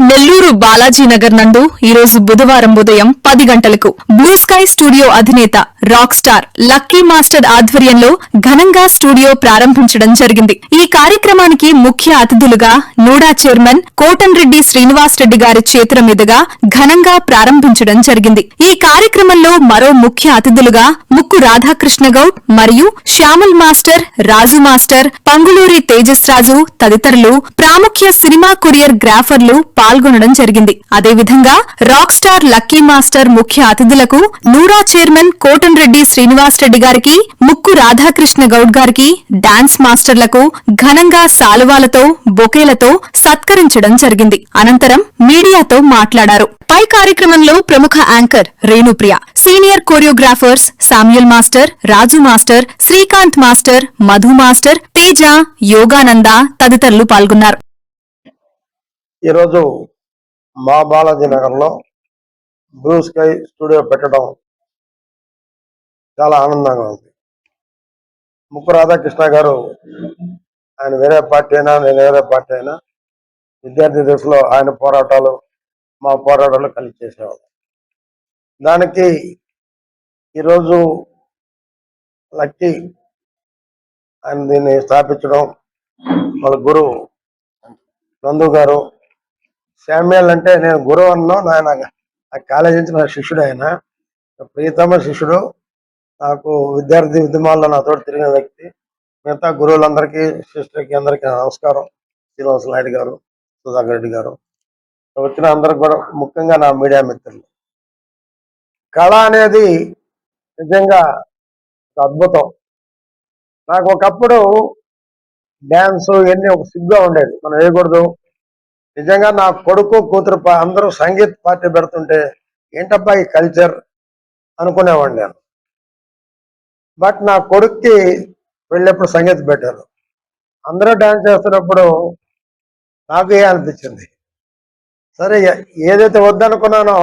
నెల్లూరు బాలాజీ నగర్ నందు ఈరోజు బుధవారం ఉదయం 10 గంటలకు బ్లూ స్కై స్టూడియో అధినేత రాక్ స్టార్ లక్కీ మాస్టర్ ఆధ్వర్యంలో ఘనంగా స్టూడియో ప్రారంభించడం జరిగింది. ఈ కార్యక్రమానికి ముఖ్య అతిథులుగా నూడా చైర్మన్ కోటంరెడ్డి శ్రీనివాస్ రెడ్డి గారి చేతుల మీదుగా ఘనంగా ప్రారంభించడం జరిగింది. ఈ కార్యక్రమంలో మరో ముఖ్య అతిథులుగా ముక్కు రాధాకృష్ణ గౌడ్ మరియు శ్యామల్ మాస్టర్, రాజు మాస్టర్, పంగులూరి తేజస్ రాజు తదితరులు ప్రాముఖ్య సినిమా కొరియర్ గ్రాఫర్లు పాల్గొనడం జరిగింది. అదేవిధంగా రాక్ స్టార్ లక్కీ మాస్టర్ ముఖ్య అతిథులకు నూడా చైర్మన్ కోటంరెడ్డి శ్రీనివాస్ రెడ్డి గారికి, ముక్కు రాధాకృష్ణ గౌడ్ గారికి, డాన్స్ మాస్టర్లకు ఘనంగా సాలువాలతో, బొకేలతో సత్కరించడం జరిగింది. అనంతరం మీడియాతో మాట్లాడారు. పై కార్యక్రమంలో ప్రముఖ anchor Renupriya, senior choreographers Samuel master, Raju master, Srikanth master, Madhu master, Teja, Yogananda తదితరులు పాల్గొన్నారు. ఈరోజు మా బాలాజీ నగర్లో బ్లూ స్కై స్టూడియో పెట్టడం చాలా ఆనందంగా ఉంది. ముక్కు రాధాకృష్ణ గారు, ఆయన వేరే పార్టీ అయినా నేను వేరే పార్టీ అయినా విద్యార్థి దశలో ఆయన పోరాటాలు మా పోరాటాలు కలిసి చేసేవాళ్ళు. దానికి ఈరోజు లక్కీ ఆయన దీన్ని స్థాపించడం, వాళ్ళ గురువు నందు గారు, శామ్యుల్ అంటే నేను గురువు అన్నా, ఆయన ఆ కాలేజీ నుంచి నా శిష్యుడు, ఆయన ప్రియతమ శిష్యుడు, నాకు విద్యార్థి ఉద్యమాల్లో నాతో తిరిగిన వ్యక్తి. మిగతా గురువులందరికీ, సిస్టర్కి అందరికీ నమస్కారం. శ్రీనివాస నాయుడు గారు, సుధాకర్ రెడ్డి గారు, వచ్చిన అందరికి కూడా, ముఖ్యంగా నా మీడియా మిత్రులు. కళ అనేది నిజంగా ఒక అద్భుతం. నాకు ఒకప్పుడు డ్యాన్స్ ఇవన్నీ ఒక సిగ్గుగా ఉండేది, మనం వేయకూడదు. నిజంగా నా కొడుకు కూతురు అందరూ సంగీత పార్టీ పెడుతుంటే ఏంటబ్బా ఈ కల్చర్ అనుకునేవాడిని నేను. బట్ నా కొడుక్కి వెళ్ళేప్పుడు సంగీతం పెట్టారు, అందరూ డ్యాన్స్ చేస్తున్నప్పుడు నాకు అనిపించింది, సరే ఏదైతే వద్దనుకున్నానో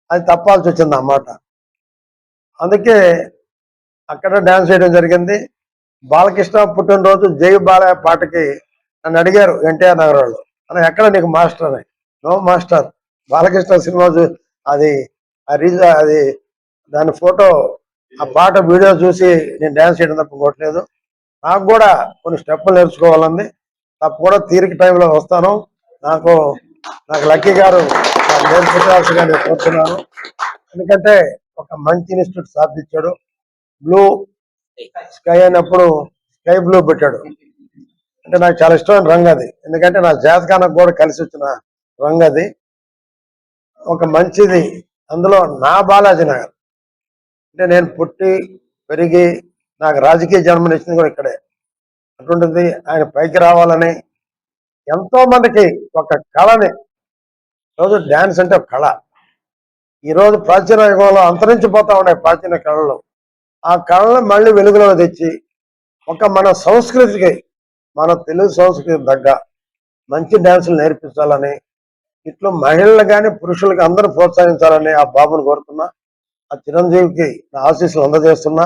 అది తప్పాల్సి వచ్చింది అన్నమాట. అందుకే అక్కడ డ్యాన్స్ చేయడం జరిగింది. బాలకృష్ణ పుట్టినరోజు జై బాలయ్య పాటకి నన్ను అడిగారు ఎన్టీఆర్ నగర్ వాళ్ళు, అని ఎక్కడ నీకు మాస్టర్ అని. నో మాస్టర్, బాలకృష్ణ సినిమా అది అది దాని ఫోటో, ఆ పాట వీడియో చూసి నేను డ్యాన్స్ చేయడం తప్ప కొట్టలేదు. నాకు కూడా కొన్ని స్టెప్పులు నేర్చుకోవాలంది, తప్పకుండా తీరిక టైంలో వస్తాను. నాకు లక్కీ గారు నేర్పించాల్సిగా నేను కోరుతున్నాను. ఎందుకంటే ఒక మంచి ఇన్స్టిట్యూట్ స్థాపించాడు. బ్లూ స్కై అయినప్పుడు స్కై బ్లూ పెట్టాడు, అంటే నాకు చాలా ఇష్టమైన రంగు అది. ఎందుకంటే నా జాతకానికి కూడా కలిసి వచ్చిన రంగు అది. ఒక మంచిది. అందులో నా బాలాజీ నగర్ అంటే నేను పుట్టి పెరిగి నాకు రాజకీయ జన్మనిచ్చింది కూడా ఇక్కడే. అటువంటిది ఆయన పైకి రావాలని ఎంతో మందికి ఒక కళని, రోజు డ్యాన్స్ అంటే ఒక కళ. ఈరోజు ప్రాచీన యుగంలో అంతరించిపోతా ఉన్నాయి ప్రాచీన కళలు. ఆ కళను మళ్ళీ వెలుగులో తెచ్చి ఒక మన సంస్కృతికి, మన తెలుగు సంస్కృతి తగ్గ మంచి డ్యాన్సులు నేర్పించాలని, ఇట్లు మహిళలు కానీ పురుషులకి అందరూ ప్రోత్సహించాలని ఆ బాబుని కోరుతున్నా. ఆ చిరంజీవికి నా ఆశీస్సులు అందజేస్తున్నా.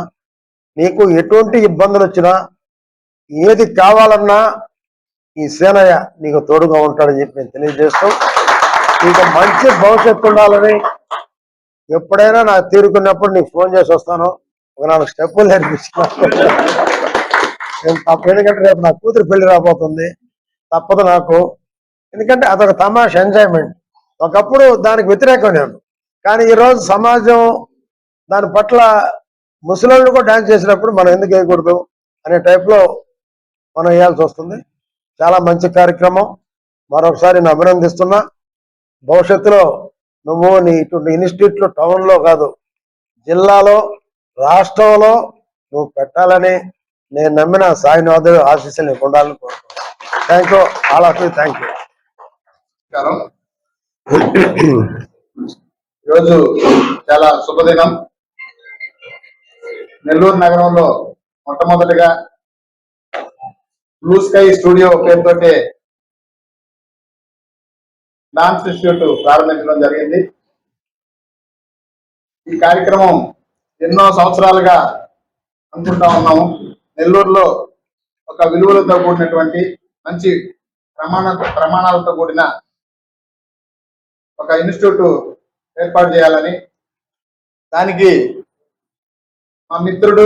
నీకు ఎటువంటి ఇబ్బందులు వచ్చినా, ఏది కావాలన్నా ఈ సేనయ్య నీకు తోడుగా ఉంటాడని చెప్పి నేను తెలియజేస్తూ, నీకు మంచి భవిష్యత్తు ఉండాలని, ఎప్పుడైనా నాకు తీరుకున్నప్పుడు నీకు ఫోన్ చేసి వస్తాను. ఒక 4 స్టెప్పులు నేర్పిస్తున్నాను నేను తప్ప. ఎందుకంటే రేపు నా కూతురు పెళ్లి రాబోతుంది, తప్పదు నాకు. ఎందుకంటే అదొక తమాష, ఎంజాయ్మెంట్. ఒకప్పుడు దానికి వ్యతిరేకం నేను, కానీ ఈరోజు సమాజం దాని పట్ల ముసలోళ్ళు కూడా డ్యాన్స్ చేసినప్పుడు మనం ఎందుకు వేయకూడదు అనే టైప్లో మనం వేయాల్సి వస్తుంది. చాలా మంచి కార్యక్రమం. మరొకసారి నేను అభినందిస్తున్నా. భవిష్యత్తులో నువ్వు నీ ఇటువంటి ఇన్స్టిట్యూట్లు టౌన్లో కాదు, జిల్లాలో, రాష్ట్రంలో నువ్వు పెట్టాలని నేను నమ్మిన సాయినాథుడు ఆశీస్సులు నీకు ఉండాలని కోరుకుంటున్నాను. Thank you, all of you, thank you. ఈరోజు చాలా శుభదినం. నెల్లూరు నగరంలో మొట్టమొదటిగా బ్లూ స్కై స్టూడియో పేరుతోటి డాన్స్ ఇన్స్టిట్యూట్ ప్రారంభించడం జరిగింది. ఈ కార్యక్రమం ఎన్నో సంవత్సరాలుగా అనుకుంటా ఉన్నాము. నెల్లూరులో ఒక విలువలతో కూడినటువంటి మంచి ప్రమాణాలతో కూడిన ఒక ఇన్స్టిట్యూట్ ఏర్పాటు చేయాలని, దానికి మా మిత్రుడు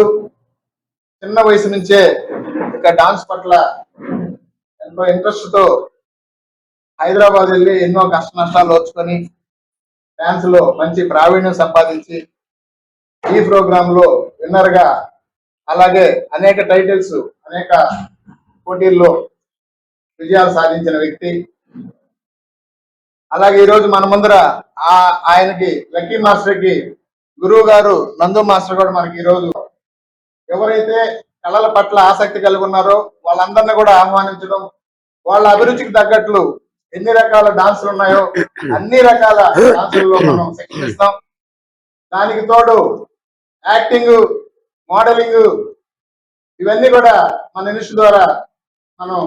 చిన్న వయసు నుంచే ఇక డాన్స్ పట్ల ఎంతో ఇంట్రెస్ట్ తో హైదరాబాద్ వెళ్ళి ఎన్నో కష్ట నష్టాలు ఓర్చుకొని డాన్స్ లో మంచి ప్రావీణ్యం సంపాదించి ఈ ప్రోగ్రామ్ లో విన్నర్ గా, అలాగే అనేక టైటిల్స్, అనేక పోటీల్లో విజయాలు సాధించిన వ్యక్తి. అలాగే ఈ రోజు మన ముందర ఆయనకి లక్కీ మాస్టర్ కి గురువు గారు నందు మాస్టర్ కూడా మనకి ఈ రోజు ఎవరైతే కళల పట్ల ఆసక్తి కలిగి ఉన్నారో వాళ్ళందరినీ కూడా ఆహ్వానించడం, వాళ్ళ అభిరుచికి తగ్గట్లు ఎన్ని రకాల డాన్సులు ఉన్నాయో అన్ని రకాల డాన్సుల్లో మనం శిక్షణ ఇస్తాం. దానికి తోడు యాక్టింగ్, మోడలింగ్ ఇవన్నీ కూడా మన ఇన్స్టిట్యూట్ ద్వారా మనం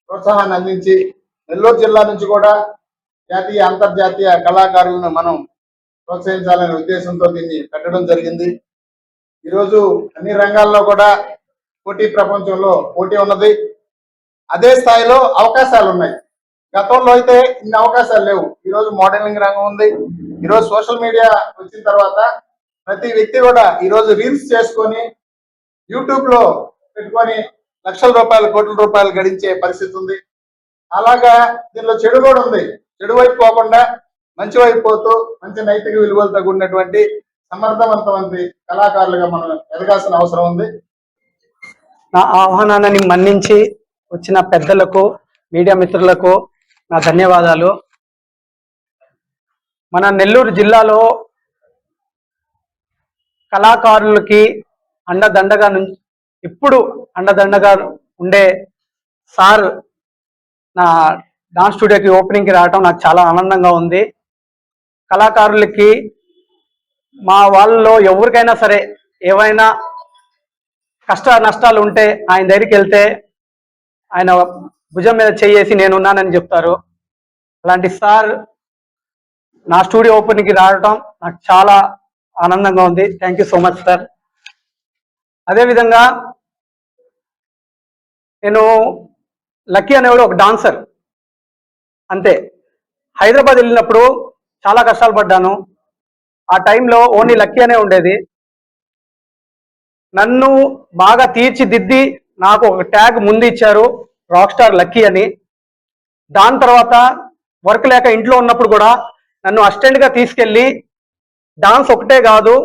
ప్రోత్సాహాన్ని అందించి నెల్లూరు జిల్లా నుంచి కూడా జాతీయ అంతర్జాతీయ కళాకారులను మనం ప్రోత్సహించాలనే ఉద్దేశంతో దీన్ని పెట్టడం జరిగింది. ఈరోజు అన్ని రంగాల్లో కూడా పోటీ ప్రపంచంలో పోటీ ఉన్నది. అదే స్థాయిలో అవకాశాలు ఉన్నాయి. గతంలో అయితే ఇన్ని అవకాశాలు లేవు. ఈరోజు మోడలింగ్ రంగం ఉంది. ఈరోజు సోషల్ మీడియా వచ్చిన తర్వాత ప్రతి వ్యక్తి కూడా ఈరోజు రీల్స్ చేసుకొని యూట్యూబ్ లో పెట్టుకొని లక్షల రూపాయలు, కోట్ల రూపాయలు గడించే పరిస్థితి ఉంది. అలాగా దీనిలో చెడు కూడా ఉంది. చెడు వైపు పోకుండా మంచి వైపు పోతూ మంచి నైతిక విలువలతో కూడినటువంటి సమర్థవంతమైన కళాకారులుగా మనం ఎదగాల్సిన అవసరం ఉంది. నా ఆహ్వానాన్ని మన్నించి వచ్చిన పెద్దలకు, మీడియా మిత్రులకు నా ధన్యవాదాలు. మన నెల్లూరు జిల్లాలో కళాకారులకి అండదండగా ఇప్పుడు అండదండగా ఉండే సార్ నా డాన్స్ స్టూడియోకి ఓపెనింగ్కి రావటం నాకు చాలా ఆనందంగా ఉంది. కళాకారులకి మా వాళ్ళలో ఎవరికైనా సరే ఏవైనా కష్ట నష్టాలు ఉంటే ఆయన దగ్గరికి వెళ్తే ఆయన భుజం మీద చేసి నేనున్నానని చెప్తారు. అలాంటి సార్ నా స్టూడియో ఓపెనింగ్కి రావడం నాకు చాలా ఆనందంగా ఉంది. Thank you so much sir. అదేవిధంగా నేను లక్కీ అనేవాడు ఒక డాన్సర్ అంతే. హైదరాబాద్ వెళ్ళినప్పుడు చాలా కష్టాలు పడ్డాను. ఆ టైంలో ఓన్లీ లక్కీ అనే ఉండేది. నన్ను బాగా తీర్చిదిద్ది నాకు ఒక ట్యాగ్ ముందు ఇచ్చారు, రాక్ స్టార్ లక్కీ అని. దాని తర్వాత వర్క్ లేక ఇంట్లో ఉన్నప్పుడు కూడా నన్ను అసిస్టెంట్గా తీసుకెళ్ళి డాన్స్ ఒకటే కాదు,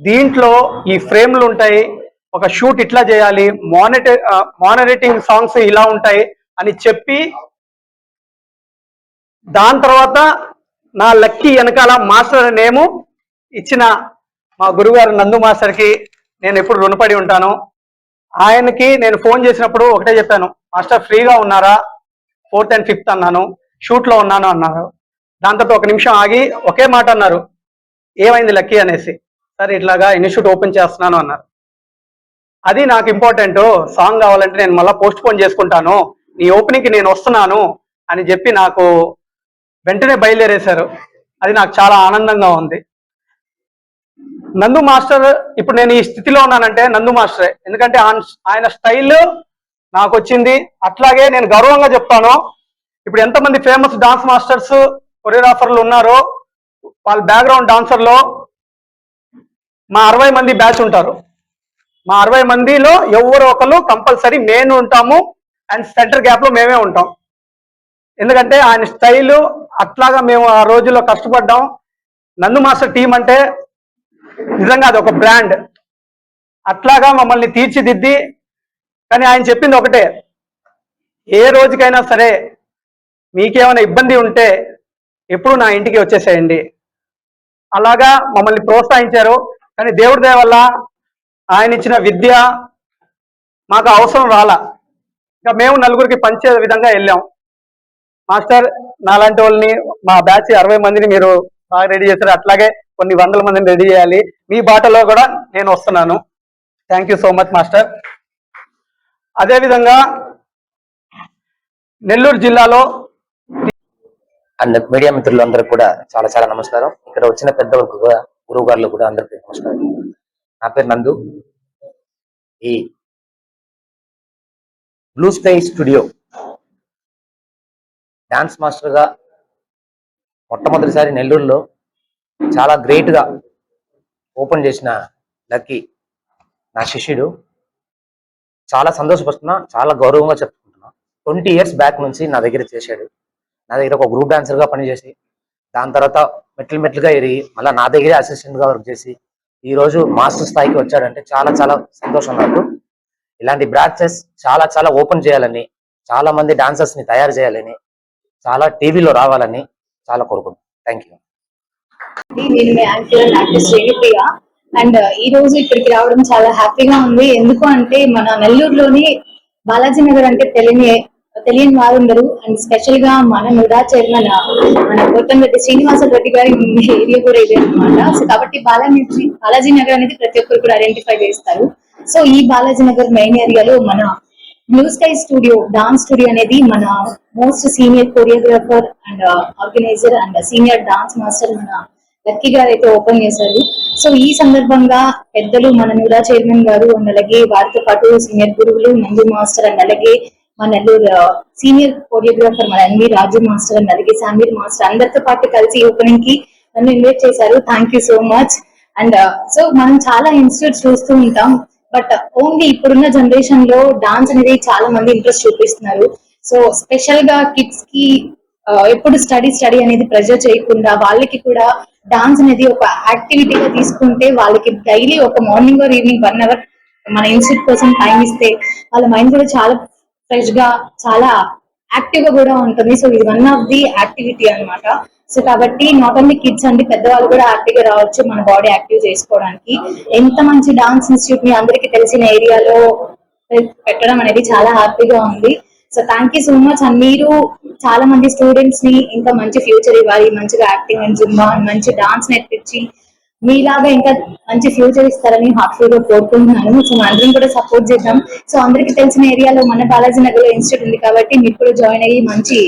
దీంట్లో ఈ ఫ్రేమ్లు ఉంటాయి, ఒక షూట్ ఇట్లా చేయాలి, మానిటరింగ్ సాంగ్స్ ఇలా ఉంటాయి అని చెప్పి, దాని తర్వాత నా లక్కీ వెనకాల మాస్టర్ నేము ఇచ్చిన మా గురుగారు నందు మాస్టర్కి నేను ఎప్పుడు రుణపడి ఉంటాను. ఆయనకి నేను ఫోన్ చేసినప్పుడు ఒకటే చెప్పాను, మాస్టర్ ఫ్రీగా ఉన్నారా, 4th and 5th అన్నాను, షూట్లో ఉన్నాను అన్నారు. దాంతో ఒక నిమిషం ఆగి ఒకే మాట అన్నారు, ఏమైంది లక్కీ అనేసి. సరే ఇట్లాగా ఇన్స్టిట్యూట్ ఓపెన్ చేస్తున్నాను అన్నారు. అది నాకు ఇంపార్టెంట్, సాంగ్ కావాలంటే నేను మళ్ళీ పోస్ట్ పోన్ చేసుకుంటాను, నీ ఓపెనింగ్కి నేను వస్తున్నాను అని చెప్పి నాకు వెంటనే బయలుదేరేశారు. అది నాకు చాలా ఆనందంగా ఉంది. నందు మాస్టర్ ఇప్పుడు నేను ఈ స్థితిలో ఉన్నానంటే నందు మాస్టరే, ఎందుకంటే ఆయన స్టైల్ నాకు వచ్చింది. అట్లాగే నేను గర్వంగా చెప్తాను, ఇప్పుడు ఎంతమంది ఫేమస్ డాన్స్ మాస్టర్స్, కొరియోగ్రాఫర్లు ఉన్నారో వాళ్ళ బ్యాక్గ్రౌండ్ డాన్సర్లో మా 60 మంది బ్యాచ్ ఉంటారు. మా 60 మందిలో ఎవరో ఒకరు కంపల్సరీ మేము ఉంటాము అండ్ సెంటర్ గ్యాప్లో మేమే ఉంటాం. ఎందుకంటే ఆయన స్టైలు అట్లాగా మేము ఆ రోజుల్లో కష్టపడ్డాం. నందు మాస్టర్ టీం అంటే నిజంగా అది ఒక బ్రాండ్. అట్లాగా మమ్మల్ని తీర్చిదిద్ది, కానీ ఆయన చెప్పింది ఒకటే, ఏ రోజుకైనా సరే మీకేమైనా ఇబ్బంది ఉంటే ఎప్పుడు నా ఇంటికి వచ్చేసేయండి. అలాగా మమ్మల్ని ప్రోత్సహించారు. కానీ దేవుడి దయ వల్ల ఆయన ఇచ్చిన విద్య మాకు అవసరం రాలా. ఇంకా మేము నలుగురికి పంచే విధంగా వెళ్ళాం. మాస్టర్ నాలాంటి వాళ్ళని, మా బ్యాచ్ 60 మందిని మీరు బాగా రెడీ చేశారు, అట్లాగే కొన్ని 100 మందిని రెడీ చేయాలి, మీ బాటలో కూడా నేను వస్తున్నాను. Thank you so much master. అదేవిధంగా నెల్లూరు జిల్లాలో మీడియా మిత్రులందరికీ కూడా చాలా చాలా నమస్కారం. ఇక్కడ వచ్చిన పెద్దలకు కూడా, గురువు గారులు కూడా అందరికీ నమస్కారం. నా పేరు నందు. ఈ blue sky studio dance master గా మొట్టమొదటిసారి నెల్లూరులో చాలా గ్రేట్గా ఓపెన్ చేసిన లక్కీ నా శిష్యుడు. చాలా సంతోషపడుతున్నా, చాలా గౌరవంగా చెప్పుకుంటున్నా. 20 years బ్యాక్ నుంచి నా దగ్గర చేశాడు. నా దగ్గర ఒక గ్రూప్ డాన్సర్గా పనిచేసి, దాని తర్వాత మెట్లుగా ఎరిగి మళ్ళీ నా దగ్గరే అసిస్టెంట్గా వర్క్ చేసి ఈ రోజు మాస్టర్ స్థాయికి వచ్చాడంటే చాలా చాలా సంతోషం నాకు. ఇలాంటి బ్రాంచెస్ చాలా ఓపెన్ చేయాలని, చాలా మంది డాన్సర్స్ ని తయారు చేయాలని, చాలా టీవీలో రావాలని చాలా కోరుకుంటున్నాను. Thank you. నేను మీ యాంకర్ ఆర్టిస్ట్ శ్రీప్రియ అండ్ ఈ రోజు ఇక్కడికి రావడం చాలా హ్యాపీగా ఉంది. ఎందుకు అంటే మన నెల్లూరులోని బాలాజీ నగర్ అంటే తెలియని వారు ఉండరు. అండ్ స్పెషల్ గా మన నుడా చైర్మన్ మన కోటంరెడ్డి శ్రీనివాస రెడ్డి గారి ఏరియా కూడా ఇదే అనమాట. సో కాబట్టి బాలాజీ నగర్ అనేది ప్రతి ఒక్కరు కూడా ఐడెంటిఫై చేస్తారు. సో ఈ బాలాజీ నగర్ మెయిన్ ఏరియాలో మన blue sky studio dance studio అనేది మన most senior choreographer and organiser and senior dance master మన లక్కీ గారు అయితే ఓపెన్ చేశారు. సో ఈ సందర్భంగా పెద్దలు మన నుడా చైర్మన్ గారు అండ్ అలాగే వారితో పాటు సీనియర్ గురువులు నందు మాస్టర్ అండ్ అలాగే మన నెల్లూరు సీనియర్ కొరియోగ్రాఫర్ మన ఎన్వి రాజు మాస్టర్ అండ్ అలాగే సామీర్ మాస్టర్ అందరితో పాటు కలిసి ఓపెనింగ్ కి నన్ను ఇన్వైట్ చేశారు. Thank you so much. And so మనం చాలా ఇన్స్టిట్యూట్స్ చూస్తూ ఉంటాం, బట్ ఓన్లీ ఇప్పుడున్న జనరేషన్ లో డాన్స్ అనేది చాలా మంది ఇంట్రెస్ట్ చూపిస్తున్నారు. సో స్పెషల్ గా కిడ్స్ కి ఎప్పుడు స్టడీ అనేది ప్రెజర్ చేయకుండా వాళ్ళకి కూడా డాన్స్ అనేది ఒక యాక్టివిటీగా తీసుకుంటే వాళ్ళకి డైలీ ఒక మార్నింగ్ ఆర్ ఈవినింగ్ 1 hour మన ఇన్స్టిట్యూట్ కోసం టైం ఇస్తే వాళ్ళ మైండ్ కూడా చాలా ఫ్రెష్ గా చాలా యాక్టివ్ గా కూడా ఉంటుంది. సో ఇది వన్ ఆఫ్ ది యాక్టివిటీ అన్నమాట. సో కాబట్టి నాట్ ఓన్లీ కిడ్స్ అండి, పెద్దవాళ్ళు కూడా యాక్టివ్ గా రావచ్చు మన బాడీ యాక్టివ్ చేసుకోవడానికి. ఎంత మంచి డాన్స్ ఇన్స్టిట్యూట్ ని అందరికీ తెలిసిన ఏరియాలో పెట్టడం అనేది చాలా హ్యాపీగా ఉంది. So thank you so much. And మీరు చాలా మంది స్టూడెంట్స్ ని ఇంకా మంచి ఫ్యూచర్ ఇవ్వాలి, మంచిగా యాక్టింగ్ అండ్ జుంబా మంచి డాన్స్ నేర్పించి మీలాగా ఇంకా మంచి ఫ్యూచర్ ఇస్తారని హార్ట్ఫుల్ గా కోరుకుంటున్నాను. సో అందరం కూడా సపోర్ట్ చేద్దాం. సో అందరికి తెలిసిన ఏరియాలో మన బాలాజీ నగర్ లో ఇన్స్టిట్యూట్ ఉంది కాబట్టి మీరు కూడా జాయిన్ అయ్యి మంచి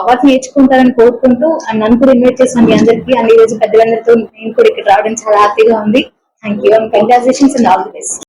వర్క్ నేర్చుకుంటారని కోరుకుంటూ అండ్ నన్ను కూడా ఇన్వైట్ చేసిన మీ అందరికీ అండ్ ఈ రోజు పెద్దలందరితో నేను కూడా ఇక్కడ రావడం చాలా హ్యాపీగా ఉంది. Thank you and congratulations and all the best.